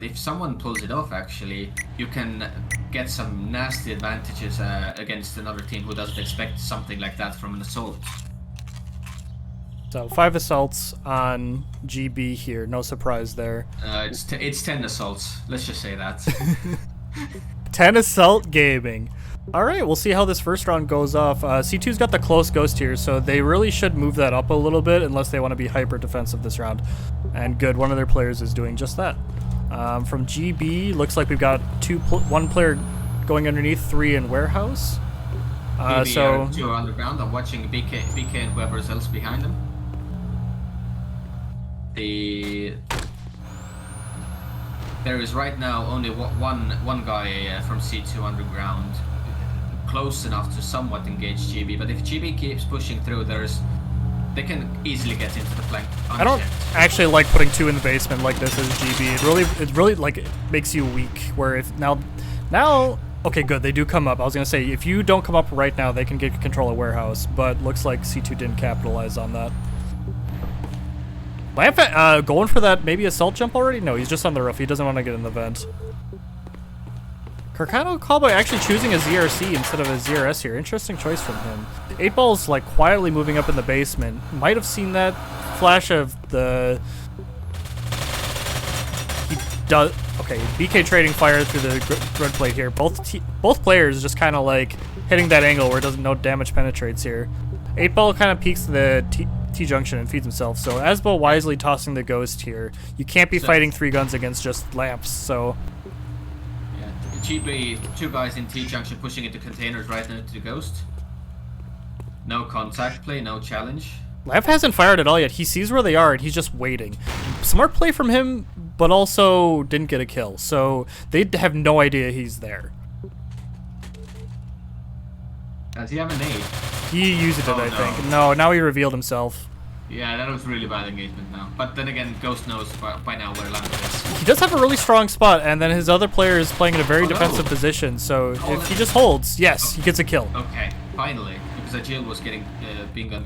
if someone pulls it off, actually, you can get some nasty advantages against another team who doesn't expect something like that from an assault. So 5 assaults on GB here, no surprise there. It's 10 assaults, let's just say that. 10 assault gaming. Alright, we'll see how this first round goes off. C2's got the close ghost here, so they really should move that up a little bit unless they want to be hyper defensive this round. And good, one of their players is doing just that. From GB, looks like we've got one player going underneath, 3 in warehouse. So 2 are underground. I'm watching BK and whoever else behind them. There is right now only one guy from C2 underground, close enough to somewhat engage GB. But if GB keeps pushing through, they can easily get into the flank. I don't actually like putting 2 in the basement like this as GB. It really like it makes you weak. Where if now, okay, good, they do come up. I was gonna say if you don't come up right now, they can get control of warehouse. But looks like C2 didn't capitalize on that. Lamp going for that maybe assault jump already? No, he's just on the roof. He doesn't want to get in the vent. Carcano Callboy actually choosing a ZRC instead of a ZRS here. Interesting choice from him. 8ball's like quietly moving up in the basement. Might have seen that flash of the... He does... Okay, BK trading fire through the grid plate here. Both players just kind of like hitting that angle where no damage penetrates here. 8ball kind of peeks the T-junction and feeds himself. So Asbo wisely tossing the ghost here. You can't be fighting 3 guns against just lamps, so... GB, 2 guys in T-junction pushing into containers right into the ghost. No contact play, no challenge. Lamp hasn't fired at all yet. He sees where they are and he's just waiting. Smart play from him, but also didn't get a kill. So they have no idea he's there. Does he have a nade? He used it, I think. No, now he revealed himself. Yeah, that was really bad engagement now. But then again, Ghost knows by now where Lamp is. He does have a really strong spot, and then his other player is playing in a very defensive position, so if he just holds, yes, he gets a kill. Okay, finally. Because Agile was being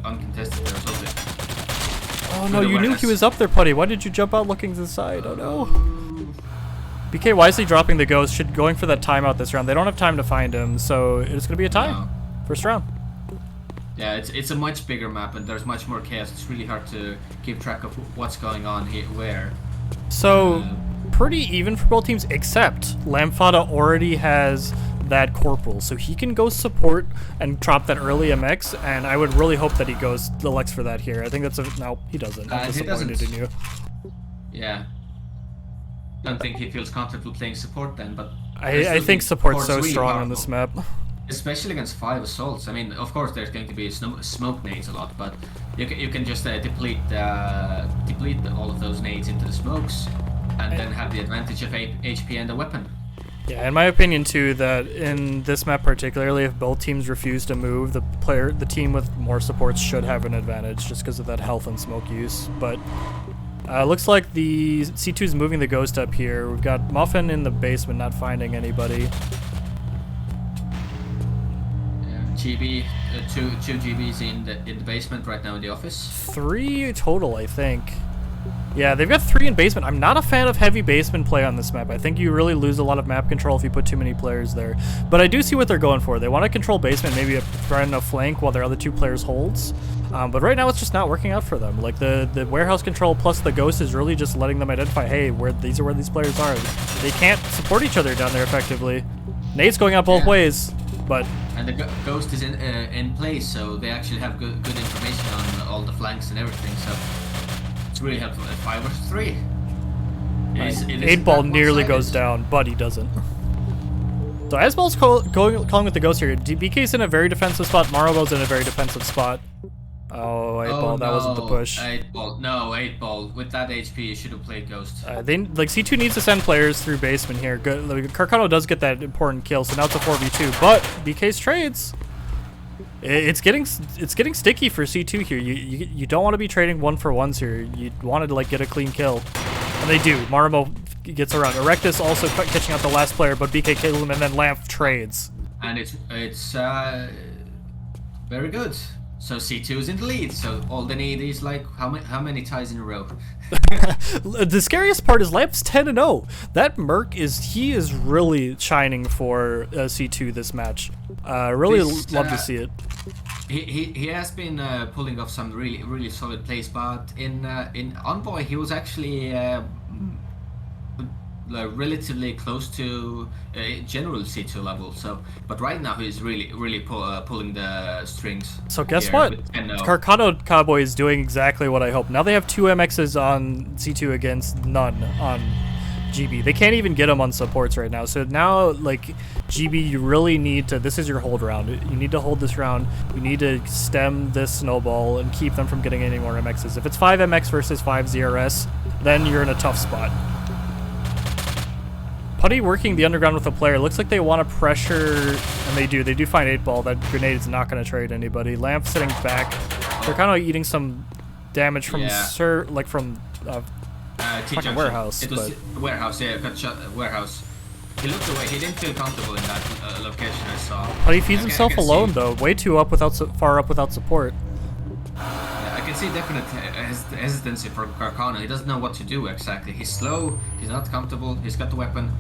uncontested there or something. Oh no, you knew he was up there, Putty. Why did you jump out looking to the side? Oh no. BK wisely dropping the ghost, going for that timeout this round. They don't have time to find him, so it's going to be a tie. No. First round. Yeah, it's a much bigger map and there's much more chaos. It's really hard to keep track of what's going on here, where. So, pretty even for both teams, except Lamfada already has that Corporal, so he can go support and drop that early MX, and I would really hope that he goes the Lex for that here. I think that's a... No, he doesn't. I'm disappointed in you. Yeah. Don't think he feels comfortable playing support then, but... I think support's so really strong on this map. Especially against 5 assaults. I mean, of course, there's going to be smoke nades a lot, but you can just deplete all of those nades into the smokes, and then have the advantage of HP and a weapon. Yeah, in my opinion too, that in this map particularly, if both teams refuse to move, the team with more supports should have an advantage just because of that health and smoke use. But looks like the C2 is moving the ghost up here. We've got Muffin in the basement, not finding anybody. GB, two GBs in the basement right now in the office. 3 total, I think. Yeah, they've got 3 in basement. I'm not a fan of heavy basement play on this map. I think you really lose a lot of map control if you put too many players there. But I do see what they're going for. They want to control basement, maybe try a flank while their other 2 players holds. But right now it's just not working out for them. Like the warehouse control plus the ghost is really just letting them identify, hey, these are where these players are. They can't support each other down there effectively. Nate's going out both ways, but... And the ghost is in place, so they actually have good information on all the flanks and everything, so it's really helpful. 5 versus 3. 8ball nearly goes down, but he doesn't. So Asball's calling with the ghost here. BK's in a very defensive spot, Marobo's in a very defensive spot. Oh, 8ball, that wasn't the push. 8ball, no, 8ball. With that HP, you should have played Ghost. C2 needs to send players through basement here. Carcano does get that important kill, so now it's a 4v2. But BK's trades. It's getting sticky for C2 here. You don't want to be trading 1-for-1s here. You wanted to like get a clean kill, and they do. Marumo gets around. Erectus also catching out the last player, but BK kills him, and then Lamp trades. And it's very good. So C2 is in the lead, so all they need is like how many ties in a row? The scariest part is Lamp's 10-0. That Merc he is really shining for C2 this match. Really love to see it. He has been pulling off some really solid plays, but in Envoy he was actually relatively close to general C2 level. So, but right now he's really pulling the strings. So guess what? Carcano Cowboy is doing exactly what I hoped. Now they have 2 MXs on C2 against none on GB. They can't even get them on supports right now. So now, like, GB, you really need to, this is your hold round. You need to hold this round. You need to stem this snowball and keep them from getting any more MXs. If it's 5 MX versus 5 ZRS, then you're in a tough spot. Putty working the underground with a player. Looks like they want to pressure, and they do. They do find 8-ball. That grenade is not going to trade anybody. Lamp sitting back. They're kind of eating some damage from fucking warehouse. It was warehouse, yeah. Got shot at warehouse. He looked away. He didn't feel comfortable in that location. I saw. But he feeds himself alone though. Way too far up without support. I can see definite hesitancy for Carcano. He doesn't know what to do exactly. He's slow. He's not comfortable. He's got the weapon,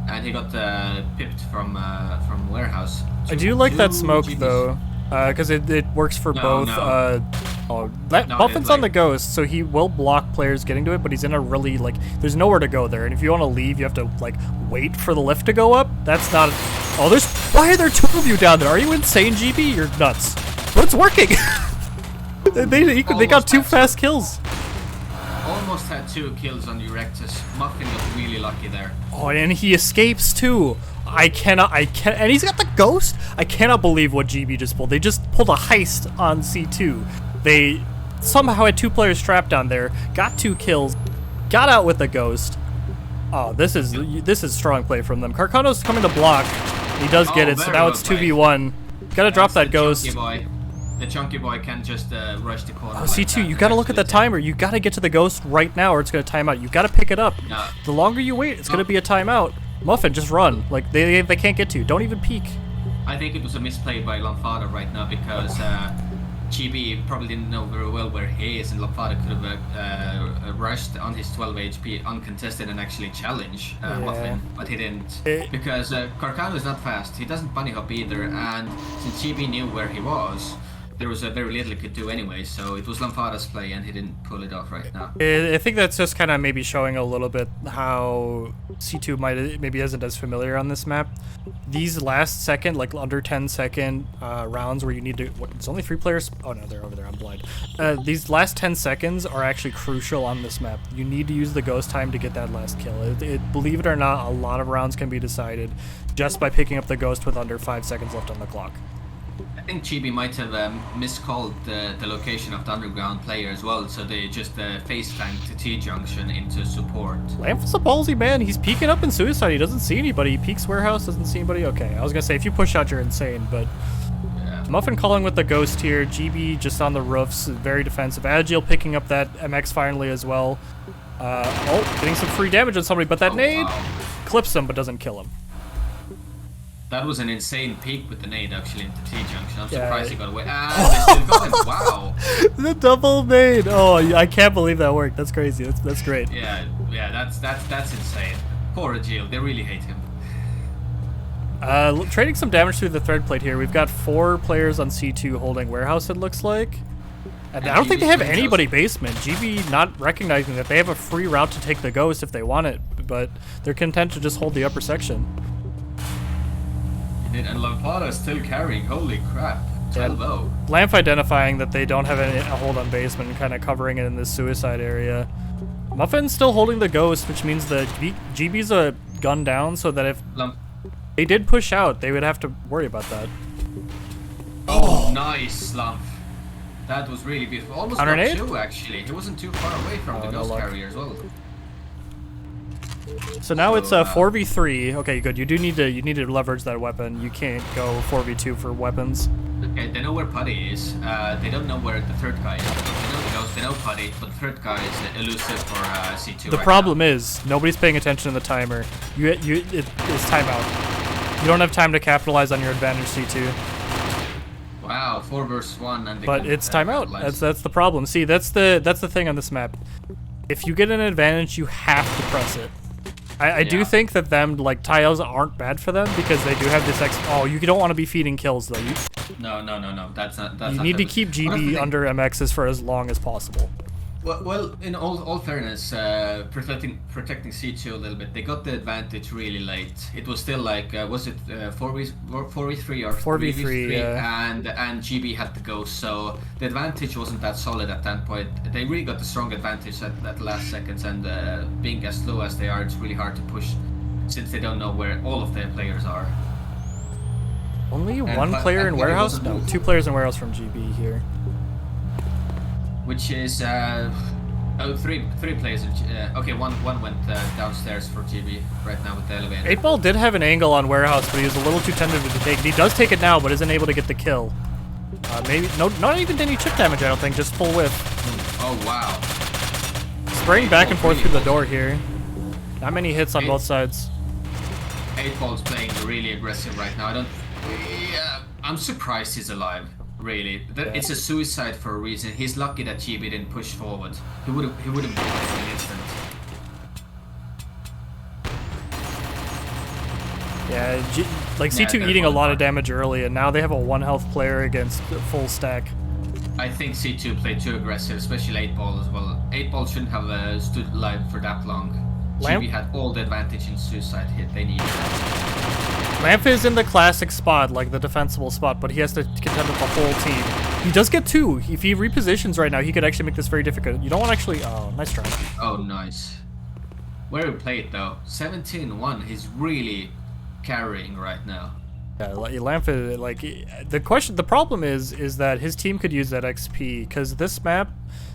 and he got pipped from warehouse. I do like that smoke though, because it works for both. Buffin's on the ghost, so he will block players getting to it, but he's in a really, like, there's nowhere to go there. And if you want to leave, you have to, like, wait for the lift to go up. That's not... why are there 2 of you down there? Are you insane, GB? You're nuts. But it's working! they got 2 fast kills. Almost had 2 kills on Eurectus. Muffin got really lucky there. Oh, and he escapes too. And he's got the ghost? I cannot believe what GB just pulled. They just pulled a heist on C2. They somehow had 2 players trapped down there, got 2 kills, got out with the ghost. Oh, this is strong play from them. Carcano's coming to block. He does get it, so now it's 2v1. Gotta drop that ghost. The chunky boy can just rush the corner. Oh, C2, you gotta look at the timer. You gotta get to the ghost right now, or it's gonna time out. You gotta pick it up. No. The longer you wait, it's gonna be a timeout. Muffin, just run. Like, they can't get to you. Don't even peek. I think it was a misplay by Lamfada right now because GB probably didn't know very well where he is, and Lamfada could have rushed on his 12 HP uncontested and actually challenge Muffin, but he didn't. Because Carcano is not fast. He doesn't bunny hop either, and since GB knew where he was, there was very little he could do anyway, so it was Lamfada's play and he didn't pull it off right now. I think that's just kind of maybe showing a little bit how C2 maybe isn't as familiar on this map. These last second, like under 10-second rounds where you need to, it's only 3 players? Oh no, they're over there, I'm blind. These last 10 seconds are actually crucial on this map. You need to use the ghost time to get that last kill. Believe it or not, a lot of rounds can be decided just by picking up the ghost with under 5 seconds left on the clock. I think GB might have miscalled the location of the underground player as well, so they just face-tanked to T-junction into support. Lamph's a ballsy man. He's peeking up in Suicide. He doesn't see anybody. He peeks warehouse, doesn't see anybody. Okay, I was gonna say, if you push out, you're insane, but... Yeah. Muffin calling with the ghost here. GB just on the roofs, very defensive. Agile picking up that MX finally as well. Getting some free damage on somebody, but that nade clips him but doesn't kill him. That was an insane peek with the nade actually into T-junction. I'm surprised he got away. They still got him. Wow. The double nade. Oh, I can't believe that worked. That's crazy. That's great. Yeah, that's insane. Poor Agile. They really hate him. Trading some damage through the thread plate here. We've got 4 players on C2 holding warehouse, it looks like. And I don't think they have anybody basement. GB not recognizing that they have a free route to take the ghost if they want it, but they're content to just hold the upper section. And Lampada is still carrying. Holy crap. 12-0. Lamp identifying that they don't have a hold on basement and kind of covering it in this suicide area. Muffin's still holding the ghost, which means that GB's a gun down, so that if they did push out, they would have to worry about that. Oh, nice Lump. That was really beautiful. Almost got 2 actually. He wasn't too far away from the ghost carrier as well. So now it's a 4v3. Okay, good. You need to leverage that weapon. You can't go 4v2 for weapons. Okay, they know where Putty is. They don't know where the third guy is. They know the ghost, they know Putty, but the third guy is elusive for C2. The problem is nobody's paying attention to the timer. It's timeout. You don't have time to capitalize on your advantage, C2. Wow, 4 versus 1, and but it's timeout. That's the problem. See, that's the thing on this map. if you get an advantage, you have to press it. I do think that them, like, tiles aren't bad for them because they do have this oh, you don't want to be feeding kills, though. No. That's you not need to good. keep GB under MXs for as long as possible. Well, in all fairness, protecting C2 a little bit, they got the advantage really late. It was still like, was it 4v3 or 4v3, yeah. and GB had to go, so the advantage wasn't that solid at that point. They really got the strong advantage at the last seconds, and being as slow as they are, it's really hard to push since they don't know where all of their players are. Only one player in warehouse? No, 2 players in warehouse from GB here. Which is three players. Okay, one went downstairs for GB right now with the elevator. 8ball did have an angle on warehouse, but he was a little too tentative to take it. He does take it now, but isn't able to get the kill. Maybe not even any chip damage. I don't think, just full whiff. Oh wow! Spraying back and forth through the door here. Not many hits on both sides. 8ball's playing really aggressive right now. I'm surprised he's alive. Really, it's a suicide for a reason. He's lucky that GB didn't push forward. He would have been in an instant. Yeah, C2 eating a lot of damage early, and now they have a 1 health player against full stack. I think C2 played too aggressive, especially 8ball as well. 8ball shouldn't have stood alive for that long. GB had all the advantage in suicide hit they needed. Lamph is in the classic spot, like the defensible spot, but he has to contend with the whole team. He does get 2. If he repositions right now, he could actually make this very difficult. You don't want to actually... Oh, nice try. Oh, nice. Where he played, though. 17-1. He's really carrying right now. Yeah, Lamph is, like... The problem is that his team could use that XP, because this map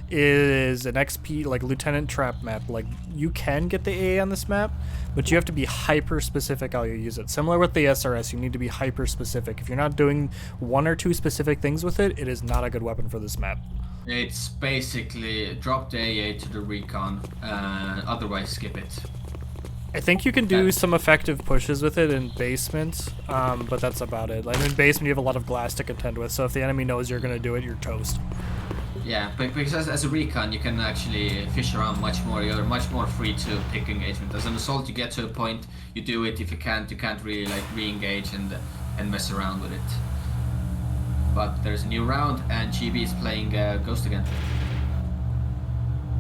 is an XP, like, Lieutenant Trap map. Like, you can get the AA on this map, but you have to be hyper-specific how you use it. Similar with the SRS, you need to be hyper-specific. If you're not doing 1 or 2 specific things with it, it is not a good weapon for this map. It's basically drop the AA to the recon, otherwise skip it. I think you can do some effective pushes with it in basement, but that's about it. Like, in basement, you have a lot of glass to contend with, so if the enemy knows you're going to do it, you're toast. Yeah, but because as a recon, you can actually fish around much more. You're much more free to pick engagement. As an assault, you get to a point, you do it. If you can't really like re-engage and mess around with it. But there's a new round, and GB is playing Ghost again.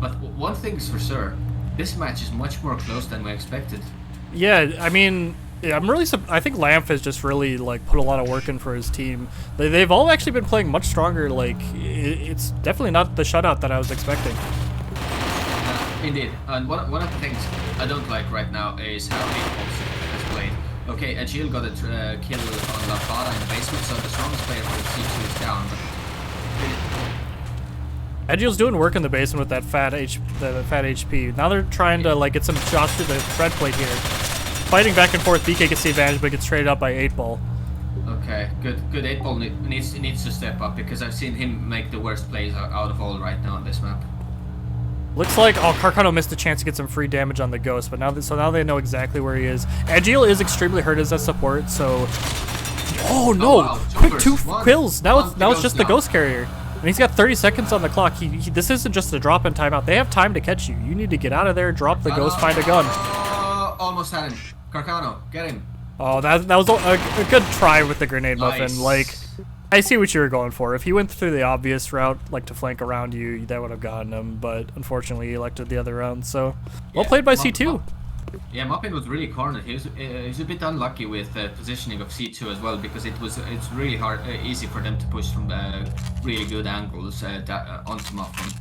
But one thing is for sure, this match is much more close than we expected. Yeah, I mean, I'm really. I think Lamph has just really like put a lot of work in for his team. They've all actually been playing much stronger. Like, it's definitely not the shutout that I was expecting. Indeed, and one of the things I don't like right now is how 8ball has played. Okay, Agil got a kill on Lafada in the basement, so the strongest player for C2 is down. Agil's doing work in the basement with that fat HP. Now they're trying to like get some shots through the thread plate here. Fighting back and forth, BK gets the advantage, but gets traded up by 8ball. Okay, good. 8ball needs to step up because I've seen him make the worst plays out of all right now on this map. Looks like Carcano missed a chance to get some free damage on the Ghost, but now they know exactly where he is. Agil is extremely hurt as a support, so. Oh no! Wow. Quick 2 kills. Now it's just the Ghost carrier. And he's got 30 seconds on the clock. This isn't just a drop in timeout. They have time to catch you. You need to get out of there, drop the Ghost, find a gun. Almost had him. Carcano, get him. Oh, that was a good try with the grenade muffin. Nice. Like, I see what you were going for. If he went through the obvious route, like to flank around you, that would have gotten him. But unfortunately, he elected the other round. So, well played by C2. Yeah, Muffin was really cornered. He was a bit unlucky with the positioning of C2 as well, because it's really easy for them to push from really good angles onto Muffin.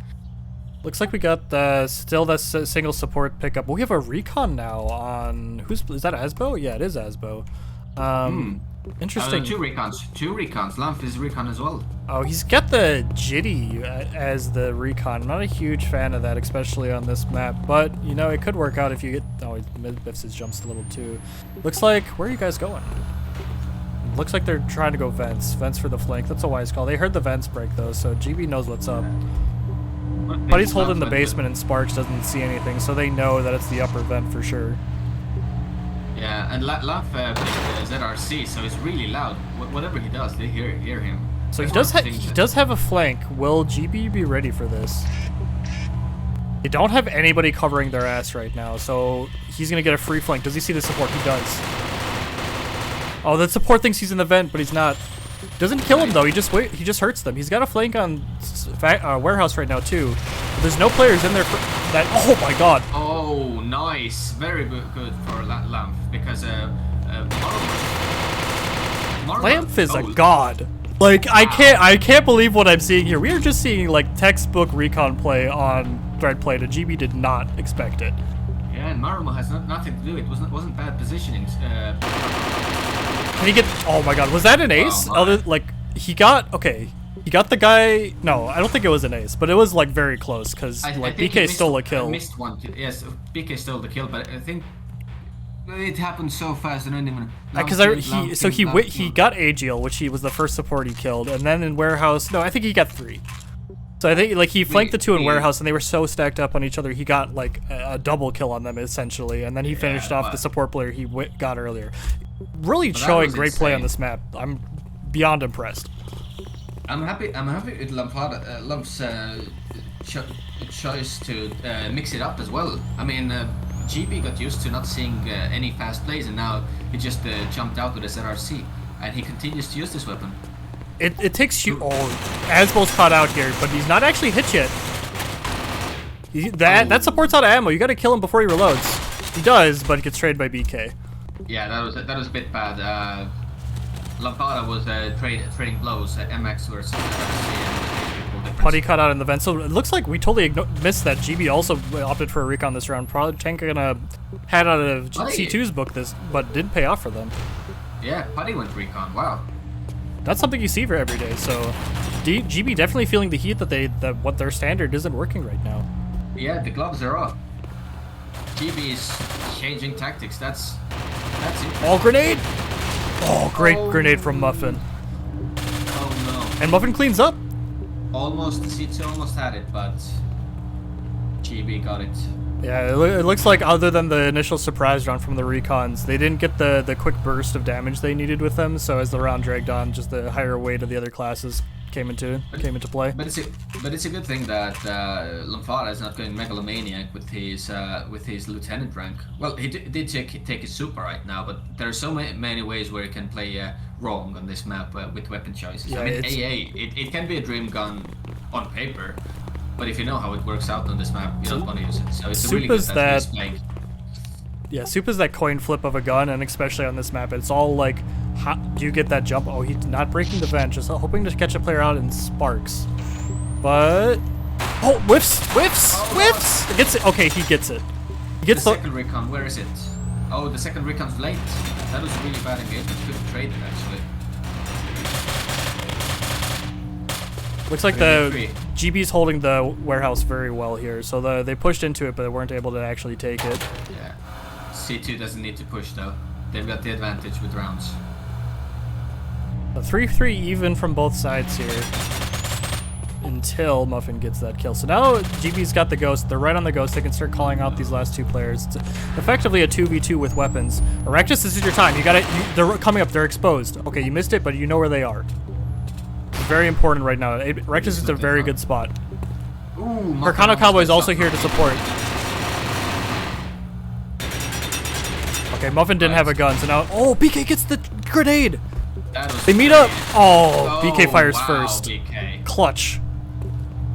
Looks like we got still that single support pickup. We have a recon now on is that Asbo? Yeah, it is Asbo. Interesting. Two recons. Lamph is recon as well. Oh, he's got the Jitty as the recon. I'm not a huge fan of that, especially on this map. But, you know, it could work out if you get... Oh, he mid-biffs his jumps a little too. Looks like... Where are you guys going? Looks like they're trying to go vents. Vents for the flank. That's a wise call. They heard the vents break, though, so GB knows what's up. But he's holding the basement and Sparks doesn't see anything, so they know that it's the upper vent for sure. Yeah, and Lamph ZRC, so it's really loud. Whatever he does, they hear him. So he does have a flank. Will GB be ready for this? They don't have anybody covering their ass right now, so he's gonna get a free flank. Does he see the support? He does. Oh, the support thinks he's in the vent, but he's not. Doesn't kill him though. He just hurts them. He's got a flank on warehouse right now too. But there's no players in there for that. Oh my god. Oh, nice. Very good for Lamp because Lamp is a god. Like I can't believe what I'm seeing here. We are just seeing like textbook recon play on Threadplay. The GB did not expect it. Yeah, and Marumo has nothing to do. It wasn't bad positioning. Can he get? Oh my god, was that an ace? Other like he got He got the guy. No, I don't think it was an ace, but it was like very close because like BK stole a kill. Missed one. Yes, BK stole the kill, but I think it happened so fast. I don't even. Because he got Agiel, which he was the first support he killed, and then in warehouse, no, I think he got 3. So I think like he flanked the 2 in warehouse, and they were so stacked up on each other, he got like a double kill on them essentially, and then he finished off the support player he got earlier. Really showing great play on this map. I'm beyond impressed. I'm happy with Lump's choice to mix it up as well. I mean, GB got used to not seeing any fast plays, and now he just jumped out with his RRC, and he continues to use this weapon. It takes you. Oh, Asbo's caught out here, but he's not actually hit yet. That support's out of ammo. You got to kill him before he reloads. He does, but gets traded by BK. Yeah, that was a bit bad. Lampada was trading blows at MX versus Putty cut out in the vent, so it looks like we totally missed that. GB also opted for a recon this round. Probably Tank gonna head out of C2's book this, but did pay off for them. Yeah, Putty went recon. Wow. That's something you see for every day. So GB definitely feeling the heat that what their standard isn't working right now. Yeah, the gloves are off. GB is changing tactics. That's it. All grenade. Oh, great grenade from Muffin. Oh no. And Muffin cleans up. Almost, C2 almost had it, but GB got it. Yeah, it looks like other than the initial surprise round from the recons, they didn't get the quick burst of damage they needed with them, so as the round dragged on, just the higher weight of the other classes came into play. But it's a good thing that Lamfara is not going megalomaniac with his lieutenant rank. Well, he did take his super right now, but there are so many ways where he can play wrong on this map with weapon choices. Yeah, I mean, AA, it can be a dream gun on paper, but if you know how it works out on this map, you don't want to use it. So it's really good that he's playing. Yeah, Soup is that coin flip of a gun, and especially on this map, it's all like, how do you get that jump? Oh, he's not breaking the vent, just hoping to catch a player out in sparks. But oh, whiffs! He gets it. Okay, he gets it. He gets the second recon. Where is it? Oh, the second recon's late. That was a really bad engagement. Couldn't trade it actually. Looks like the GB's holding the warehouse very well here, so they pushed into it, but they weren't able to actually take it. Yeah. C2 doesn't need to push though. They've got the advantage with rounds. A 3-3 even from both sides here until Muffin gets that kill. So now GB's got the ghost. They're right on the ghost. They can start calling out these last 2 players. It's effectively a 2v2 with weapons. Erectus, this is your time. They're coming up. They're exposed. Okay, you missed it, but you know where they are. It's very important right now. Erectus is a very good spot. Mercano Cowboy is also here to support. Okay, Muffin didn't have a gun, so now... Oh, BK gets the grenade! They meet up! Oh, BK fires first. BK. Clutch.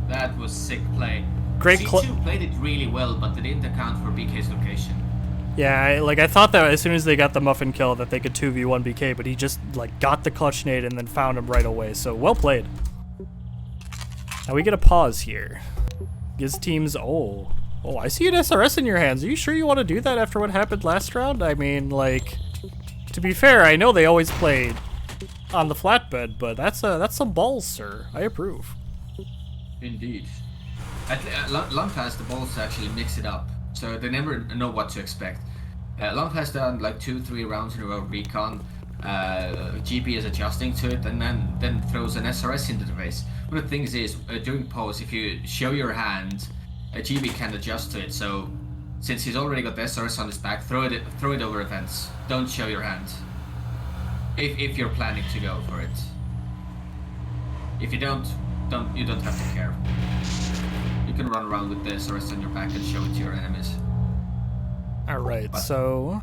That was sick play. Great C2 played it really well, but they didn't account for BK's location. Yeah, I thought that as soon as they got the Muffin kill that they could 2v1 BK, but he just like got the clutch nade and then found him right away, so well played. Now we get a pause here. His team's... Oh, I see an SRS in your hands. Are you sure you want to do that after what happened last round? I mean, like, to be fair, I know they always played on the flatbed, but that's some balls, sir. I approve. Indeed. Lump has the balls to actually mix it up, so they never know what to expect. Lump has done like 2-3 rounds in a row recon. GP is adjusting to it, and then throws an SRS into the face. One of the things is, during pause, if you show your hand, GB can adjust to it, so since he's already got the SRS on his back, throw it over fence. Don't show your hand. If you're planning to go for it. If you don't have to care. You can run around with the SRS on your back and show it to your enemies. Alright, so...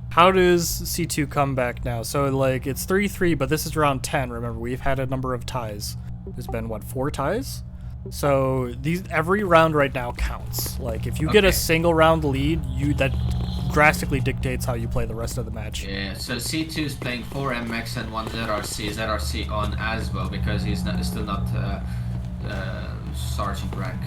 how does C2 come back now? So, like, it's 3-3, but this is round 10, remember, we've had a number of ties. There's been, what, 4 ties? So, every round right now counts. Like, if you get a single round lead, that drastically dictates how you play the rest of the match. Yeah, so C2 is playing 4 MX and 1 ZRC on Asbo because he's still not sergeant rank.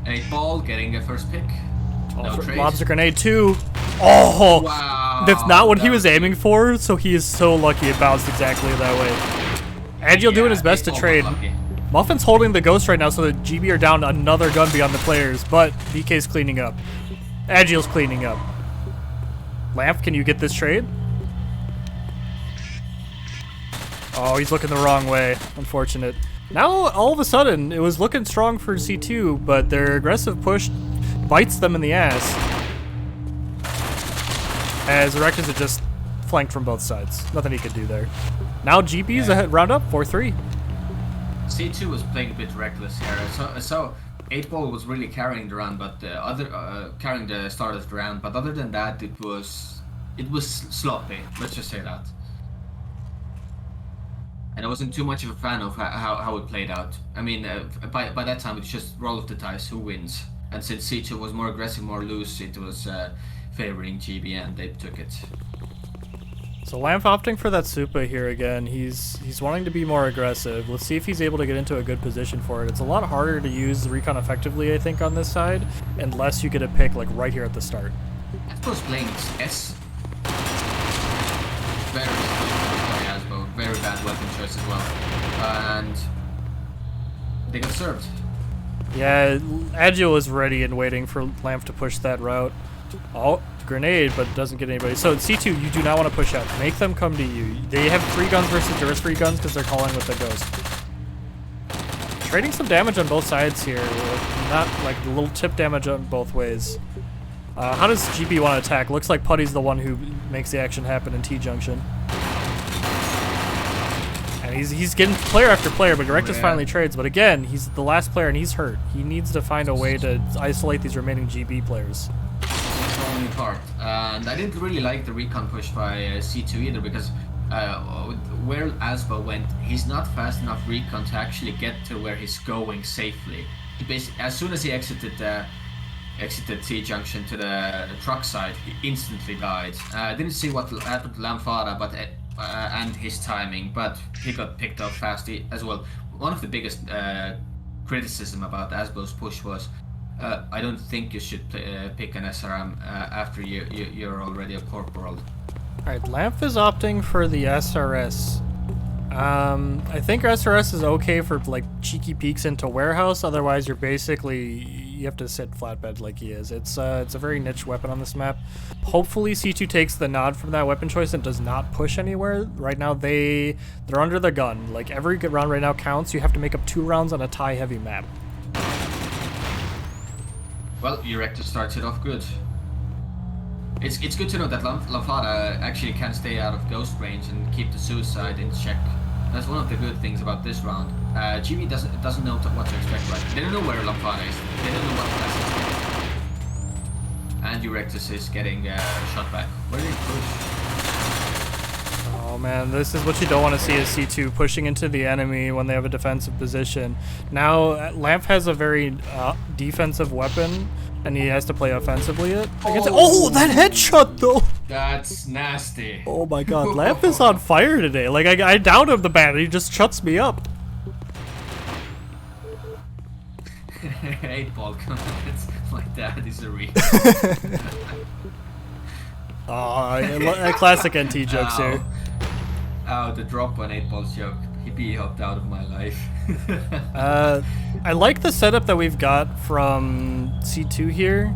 Eight ball getting a first pick. No trade. Lobs a grenade too. Oh! Wow! That's not what he was aiming for, so he is so lucky it bounced exactly that way. Agile doing his best to trade. Muffin's holding the ghost right now, so the GB are down another gun beyond the players, but DK's cleaning up. Agile's cleaning up. Lamp, can you get this trade? Oh, he's looking the wrong way. Unfortunate. Now, all of a sudden, it was looking strong for C2, but their aggressive push bites them in the ass. As Erectus are just flanked from both sides. Nothing he could do there. Now GB's ahead, round up, 4-3. C2 was playing a bit reckless here. So 8-ball was really carrying the round, but carrying the start of the round. But other than that, it was sloppy. Let's just say that. And I wasn't too much of a fan of how it played out. I mean, by that time it's just roll of the dice, who wins. And since C2 was more aggressive, more loose, it was favoring GB, and they took it. So Lamp opting for that Supa here again. He's wanting to be more aggressive. Let's see if he's able to get into a good position for it. It's a lot harder to use the recon effectively, I think, on this side, unless you get a pick like right here at the start. I suppose playing S very bad weapon choice as well, and they got served. Yeah, Agile is ready and waiting for Lamp to push that route. Oh, grenade, but doesn't get anybody. So C2, you do not want to push out. Make them come to you. They have 3 guns versus yours 3 guns because they're calling with the ghost. Trading some damage on both sides here. Not like a little tip damage on both ways. How does GB want to attack? Looks like Putty's the one who makes the action happen in T-junction. And he's getting player after player, but Erectus finally trades. But again, he's the last player and he's hurt. He needs to find a way to isolate these remaining GB players. Only part, and I didn't really like the recon push by C2 either because where Asba went, he's not fast enough recon to actually get to where he's going safely. He basically, as soon as he exited T-junction to the truck side, he instantly died. I didn't see what happened to Lamfara, but and his timing, but he got picked up fast as well. One of the biggest criticism about Asbo's push was I don't think you should pick an SRM after you're already a corporal. Alright, Lamp is opting for the SRS. I think SRS is okay for like cheeky peeks into warehouse, otherwise you have to sit flatbed like he is. It's a very niche weapon on this map. Hopefully C2 takes the nod from that weapon choice and does not push anywhere. Right now they're under the gun. Like every good round right now counts. You have to make up 2 rounds on a tie heavy map. Well, Erectus starts it off good. It's good to know that Lamfara actually can stay out of ghost range and keep the suicide in check. That's one of the good things about this round. GB doesn't know what to expect right. They don't know where Lamfara is. They don't know what class is. And Erectus is getting shot back. Where did he push? Oh man, this is what you don't want to see is C2 pushing into the enemy when they have a defensive position. Now, Lamp has a very defensive weapon, and he has to play offensively against it. Oh, that headshot though! That's nasty. Oh my god, Lamp is on fire today. Like, I downed him the bat, and he just shuts me up. 8-ball comments like that is a reach. Oh, classic NT jokes here. Oh, the drop on 8-ball's joke. He helped out of my life. I like the setup that we've got from C2 here.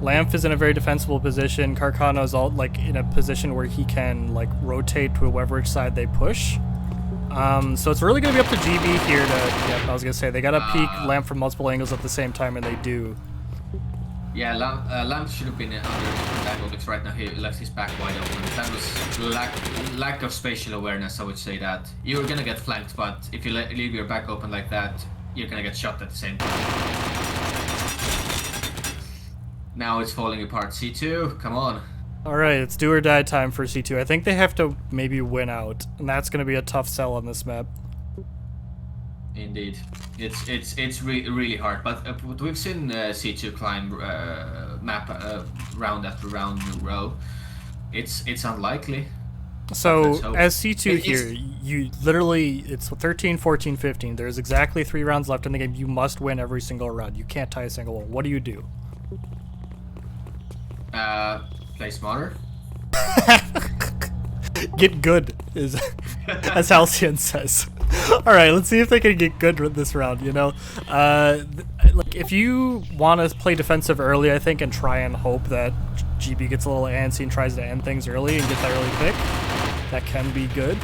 Lamp is in a very defensible position. Carcano's all like in a position where he can like rotate to whoever side they push. So it's really gonna be up to GB here to. Yeah, I was gonna say they gotta peek Lamp from multiple angles at the same time, and they do. Yeah, Lamp should have been under a different angle because right now he left his back wide open. That was lack of spatial awareness, I would say that. You're gonna get flanked, but if you leave your back open like that, you're gonna get shot at the same time. Now it's falling apart. C2, come on. All right, it's do or die time for C2. I think they have to maybe win out, and that's going to be a tough sell on this map. Indeed, it's really hard. But we've seen C2 climb map round after round in a row. It's unlikely. So as C2 here, you literally, it's 13, 14, 15. There's exactly 3 rounds left in the game. You must win every single round. You can't tie a single one. What do you do? Play smarter. Get good, is as Halcyon says. All right, let's see if they can get good this round. You know, like if you want to play defensive early, I think, and try and hope that GB gets a little antsy and tries to end things early and get that early pick, that can be good.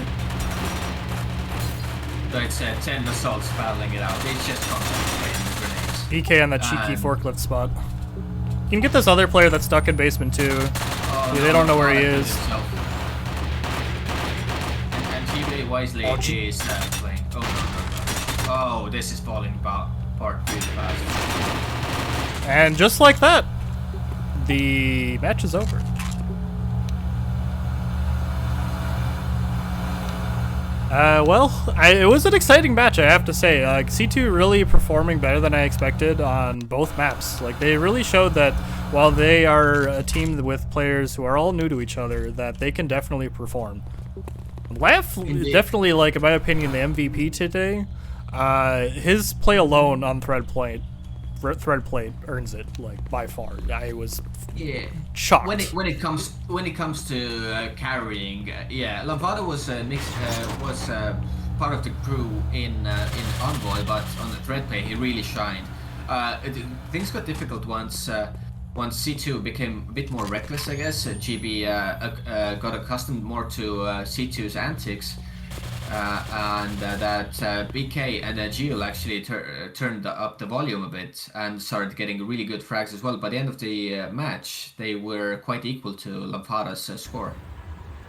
So it's 10 assaults battling it out. It's just constantly the grenades. BK on that cheeky forklift spot. You can get this other player that's stuck in basement too. Oh, yeah, they don't know where he is. And GB wisely is playing. Oh, no. Oh, this is falling apart really fast. And just like that, the match is over. Well, it was an exciting match, I have to say. C2 really performing better than I expected on both maps. Like, they really showed that while they are a team with players who are all new to each other, that they can definitely perform. Laugh is definitely, like, in my opinion, the MVP today. His play alone on Thread Plate earns it, like, by far. I was shocked. When it comes to carrying, Lavado was part of the crew in Envoy, but on the Thread Play he really shined. Things got difficult once C2 became a bit more reckless, I guess. GB got accustomed more to C2's antics. And that BK and Gio actually turned up the volume a bit and started getting really good frags as well. By the end of the match, they were quite equal to Lamfara's score.